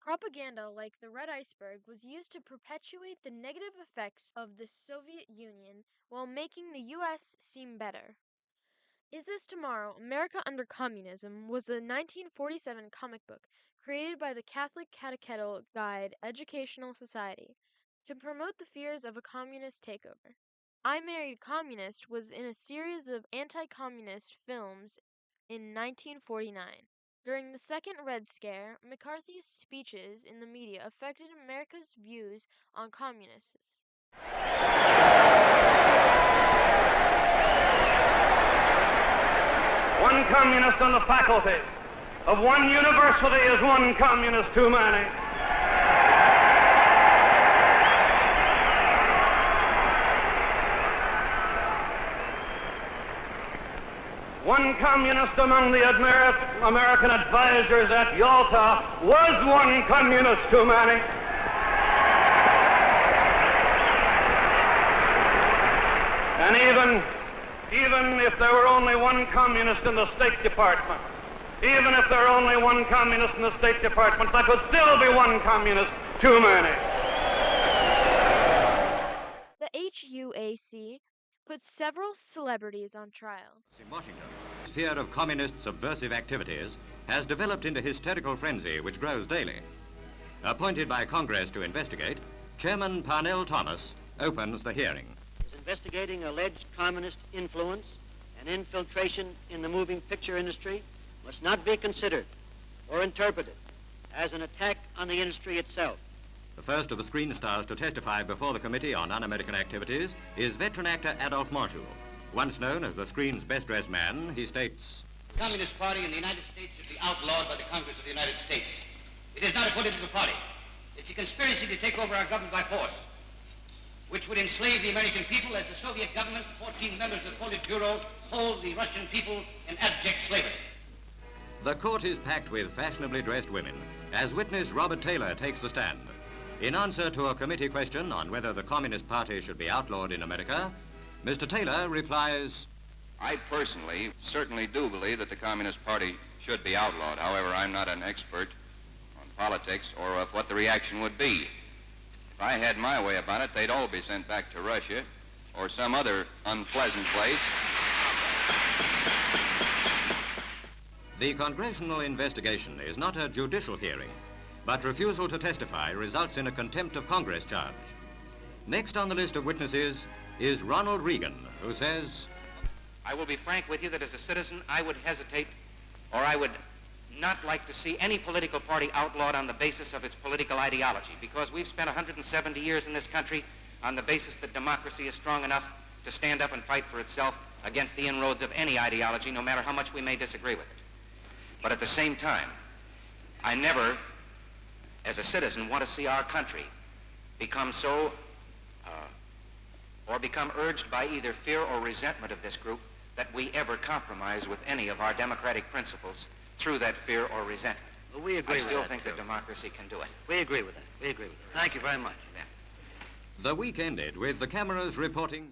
Propaganda like the Red Iceberg was used to perpetuate the negative effects of the Soviet Union while making the US seem better. Is This Tomorrow? America Under Communism was a 1947 comic book created by the Catholic Catechetical Guide Educational Society to promote the fears of a communist takeover. I Married a Communist was in a series of anti-communist films in 1949. During the Second Red Scare, McCarthy's speeches in the media affected America's views on communists. One communist on the faculty of one university is one communist too many. One communist among the American advisors at Yalta was one communist too many. And even if there were only one communist in the State Department, even if there were only one communist in the State Department, that would still be one communist too many. The HUAC put several celebrities on trial. In Washington, fear of communist subversive activities has developed into hysterical frenzy which grows daily. Appointed by Congress to investigate, Chairman Parnell Thomas opens the hearing. Investigating alleged communist influence and infiltration in the moving picture industry must not be considered or interpreted as an attack on the industry itself. The first of the screen stars to testify before the Committee on Un-American Activities is veteran actor Adolphe Menjou. Once known as the screen's best-dressed man, he states, The Communist Party in the United States should be outlawed by the Congress of the United States. It is not a political party. It's a conspiracy to take over our government by force, which would enslave the American people as the Soviet government, 14 members of the Politburo, hold the Russian people in abject slavery. The court is packed with fashionably dressed women as witness Robert Taylor takes the stand. In answer to a committee question on whether the Communist Party should be outlawed in America, Mr. Taylor replies, I personally certainly do believe that the Communist Party should be outlawed. However, I'm not an expert on politics or of what the reaction would be. If I had my way about it, they'd all be sent back to Russia or some other unpleasant place. The congressional investigation is not a judicial hearing, but refusal to testify results in a contempt of Congress charge. Next on the list of witnesses is Ronald Reagan, who says, I will be frank with you that as a citizen, I would hesitate, or I would not like to see any political party outlawed on the basis of its political ideology, because we've spent 170 years in this country on the basis that democracy is strong enough to stand up and fight for itself against the inroads of any ideology, no matter how much we may disagree with it. But at the same time, I never, as a citizen, want to see our country become so, or become urged by either fear or resentment of this group that we ever compromise with any of our democratic principles through that fear or resentment. Well, we agree I with still that, think too. that democracy can do it. We agree with that. We agree with that. Thank you very much. the week ended with the cameras reporting